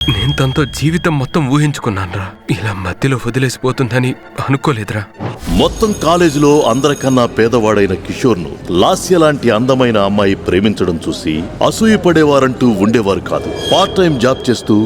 నేను తనతో జీవితం మొత్తం ఊహించుకున్నానురా. ఇలా మధ్యలో వదిలేసిపోతుందని అనుకోలేదురా. మొత్తం కాలేజీలో అందరికన్నా పేదవాడైన కిషోర్ను లాస్య లాంటి అందమైన అమ్మాయి ప్రేమించడం చూసి అసూయపడేవారంటూ ఉండేవారు కాదు. పార్ట్ టైం జాబ్ చేస్తూ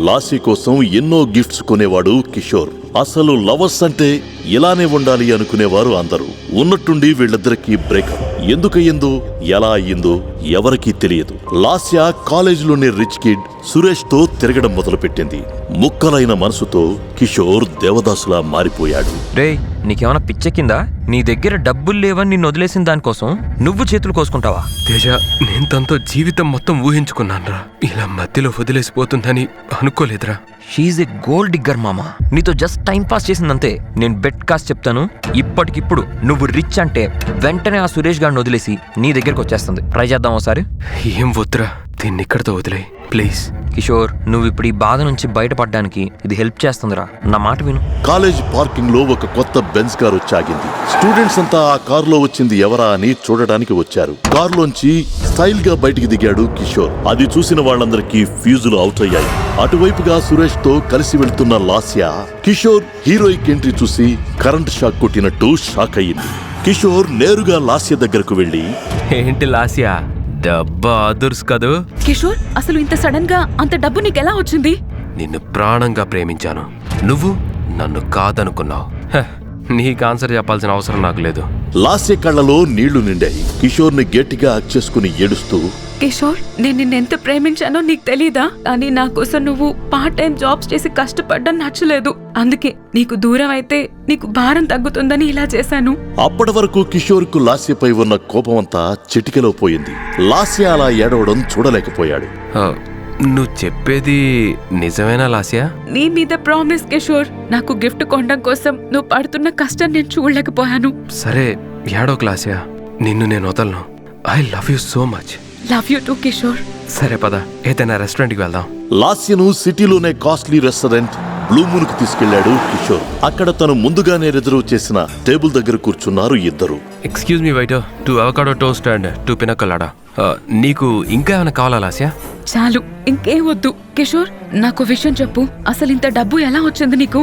లాస్య కోసం ఎన్నో గిఫ్ట్స్ కొనేవాడు కిషోర్. అసలు లవర్స్ అంటే ఇలానే ఉండాలి అనుకునేవారు అందరూ. ఉన్నట్టుండి వీళ్ళిద్దరికీ బ్రేకప్ ఎందుకయ్యిందో ఎలా అయ్యిందో ఎవరికీ తెలియదు. లాస్య కాలేజీలోని రిచ్ కిడ్ సురేష్ తో తిరగడం మొదలుపెట్టింది. ముక్కలైన మనసుతో కిషోర్ దేవదాసులా మారిపోయాడు. రేయ్, నీకేమైనా పిచ్చెక్కిందా? నీ దగ్గర డబ్బులు లేవని నిన్ను వదిలేసిన దానికోసం నువ్వు చేతులు కోసుకుంటావా? తేజ, నేను తనతో జీవితం మొత్తం ఊహించుకున్నానురా. ఇలా మధ్యలో వదిలేసిపోతుందని అనుకోలేదురా. షీఈ్ ఎ గోల్డ్ డిగ్గర్ మామా. నీతో జస్ట్ టైం పాస్ చేసిందంతే. నేను బెట్ కాస్ట్ చెప్తాను, ఇప్పటికిప్పుడు నువ్వు రిచ్ అంటే వెంటనే ఆ సురేష్ గారిని వదిలేసి నీ దగ్గరకు వచ్చేస్తుంది. ట్రై చేద్దాం ఒకసారి. ఏం వద్దురా, దీన్ని ఇక్కడితో వదిలేయ్ ప్లీజ్. కిషోర్, నువ్వు ఇప్పుడు ఈ బాధ నుంచి బయటపడడానికి ఇది హెల్ప్ చేస్తుందిరా. నా మాట విను. కాలేజ్ పార్కింగ్ లో ఒక కొత్త బెంజ్ కార్ వచ్చాగింది. స్టూడెంట్స్ అంతా ఆ కారులో వచ్చింది ఎవరా అని చూడడానికి వచ్చారు. కారులోంచి స్టైల్ గా బయటికి దిగాడు కిషోర్. అది చూసిన వాళ్ళందరికీ ఫ్యూజులు అవుట్ అయ్యాయి. అటువైపుగా సురేష్ తో కలిసి వెళ్తున్న లాస్య కిషోర్ హీరోయిక్ ఎంట్రీ చూసి కరెంట్ షాక్ కొట్టినట్టు షాక్ అయ్యింది. కిషోర్ నేరుగా లాస్య దగ్గరకు వెళ్లి, ఏంటి లాస్య, డబ్బా అదుర్స్ కదూ? కిషోర్, అసలు ఇంత సడన్ గా అంత డబ్బు నీకెలా వచ్చింది? నిన్ను ప్రాణంగా ప్రేమించాను, నువ్వు నన్ను కాదనుకున్నావు. నీకు ఆన్సర్ చెప్పాల్సిన అవసరం నాకు లేదు. లాస్య కళ్ళలో నీళ్లు నిండాయి. కిషోర్ ని గట్టిగా హగ్ చేసుకుని ఏడుస్తూ, కిషోర్, నేను నిన్నెంత ప్రేమించానో నీకు తెలీదా? కానీ నా కోసం నువ్వు పార్ట్ టైం జాబ్స్ చేసి కష్టపడ్డం నచ్చలేదు. అందుకే నీకు దూరం అయితే నీకు భారం తగ్గుతుందని ఇలా చేశాను. అప్పటి వరకు కిషోర్ కు లాస్యపై ఉన్న కోపమంతా చిటికెలో పోయింది. లాస్య అలా ఏడవడం చూడలేకపోయాడు. నువ్వు చెప్పేది నిజమేనా లాస్య? నీ మీద ప్రామిస్ కిషోర్. నాకు గిఫ్ట్ కొనడం కోసం నువ్వు పడుతున్న కష్టం నేను చూడలేకపోయాను. సరే ఏడోకు లాస్య, నిన్ను నేను వదలను. I love you so much. Love you two Kishore. సరే పద, ఏదైనా రెస్టారెంట్కి వెళ్దాం. లాస్యను సిటీలోనే కాస్ట్లీ రెస్టారెంట్ బ్లూ మూన్ కు తీసుకెళ్లాడు కిషోర్. అక్కడ తను ముందుగానే రిజర్వ్ చేసిన టేబుల్ దగ్గర కూర్చున్నారు ఇద్దరు. Excuse me waiter, 2 avocado toast and 2 పిన్నా కొలాడా. నీకు ఇంకా ఏమైనా కావాలా లాస్య? చాలు, ఇంకేం వద్దు. కిషోర్, నాకు విషయం చెప్పు. అసలు ఇంత డబ్బు ఎలా వచ్చింది నీకు?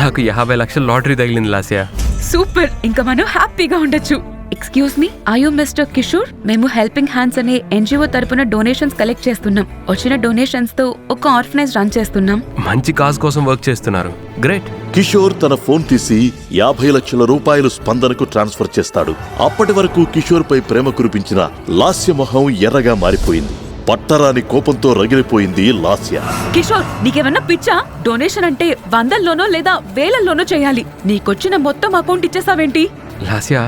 నాకు 50 లక్షల లాటరీ తగిలింది లాస్య. సూపర్, ఇంకా మనం హ్యాపీగా ఉండొచ్చు. Excuse me, are you mister Kishore? మేము హెల్పింగ్ హ్యాండ్స్ అనే ఎన్జిఓ తరపున డొనేషన్స్ కలెక్ట్ చేస్తున్నాం. వచ్చిన డొనేషన్స్ తో ఒక ఆర్ఫనైజ్ రన్ చేస్తున్నాం. మంచి కాజ్ కోసం వర్క్ చేస్తున్నారు. గ్రేట్. కిషోర్ తన ఫోన్ తీసి 50 లక్షల రూపాయలు స్పందనకు ట్రాన్స్ఫర్ చేస్తాడు. అప్పటి వరకు కిషోర్ పై ప్రేమ కురిపించిన లాస్య మొహం ఎర్రగా మారిపోయింది. పట్టరాని కోపంతో రగిలిపోయింది లాస్య. కిషోర్, నీకేమన్నా పిచ్చా? డొనేషన్ అంటే 100లోనో లేదా 1000లోనో చేయాలి. నీకొచ్చిన మొత్తం అమౌంట్ ఇచ్చేసావేంటి? లాస్య,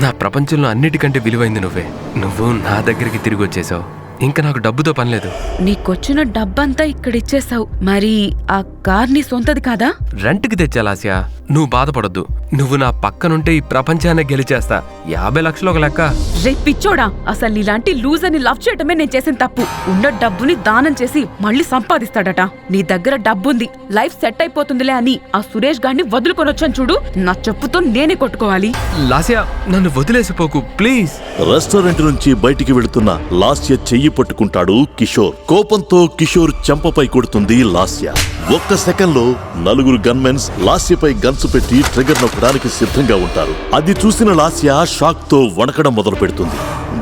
నా ప్రపంచంలో అన్నిటికంటే విలువైంది నువ్వే. నువ్వు నా దగ్గరికి తిరిగి వచ్చేసావు. ఇంకా నాకు డబ్బుతో పనిలేదు. నీకొచ్చిన డబ్బంతా ఇక్కడ ఇచ్చేసావు. మరి ఆ కార్ నీ సొంతది కాదా? రెంట్కి తెచ్చా లాస్య. నువ్వు బాధపడొద్దు. నువ్వు నా పక్కనుంటే ఈ ప్రపంచాన్ని గెలిచేస్తా. 50 లక్షలు ఒక లెక్క. రే పిచ్చోడా, అసలు ఇలాంటి లూజ్ అని లవ్ చేయటమే నేను చేసిన తప్పు. ఉన్న డబ్బుని దానం చేసి మళ్ళీ సంపాదిస్తాడట. నీ దగ్గర డబ్బుంది, లైఫ్ సెట్ అయిపోతుందిలే అని ఆ సురేష్ గారిని వదులుకొనొచ్చాను చూడు. నా చెప్పుతో నేనే కొట్టుకోవాలి. లాస్య, నన్ను వదిలేసిపోకు ప్లీజ్. రెస్టారెంట్ నుంచి బయటికి వెళుతున్న లాస్య చెయ్యి పట్టుకుంటాడు కిషోర్. కోపంతో కిషోర్ చెంపపై కొడుతుంది లాస్య. ఒక్క సెకండ్ లో 4 గన్మెన్స్ లాస్యపై గన్స్ పెట్టి ట్రిగర్ నొక్కడానికి సిద్ధంగా ఉంటారు. అది చూసిన లాస్య షాక్ తో వణకడం మొదలు పెడుతుంది.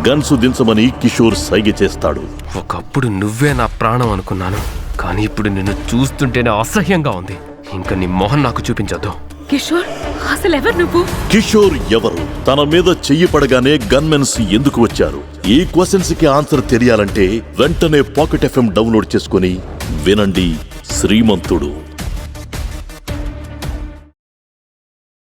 గన్స్ దించమని కిషోర్ సైగ చేస్తాడు. ఒకప్పుడు నువ్వే నా ప్రాణం అనుకున్నాను, కానీ ఇప్పుడు నిన్ను చూస్తుంటేనే అసహ్యంగా ఉంది. ఇంకా నీ మొహం నాకు చూపించొద్దు. కిషోర్, అసలు ఎవరు నువ్వు? కిషోర్ ఎవరు? తన మీద చెయ్యి పడగానే గన్మెన్స్ ఎందుకు వచ్చారు? ఈ క్వశ్చన్స్ కి ఆన్సర్ తెలియాలంటే వెంటనే పాకెట్ FM డౌన్లోడ్ చేసుకుని వినండి శ్రీమంతుడు.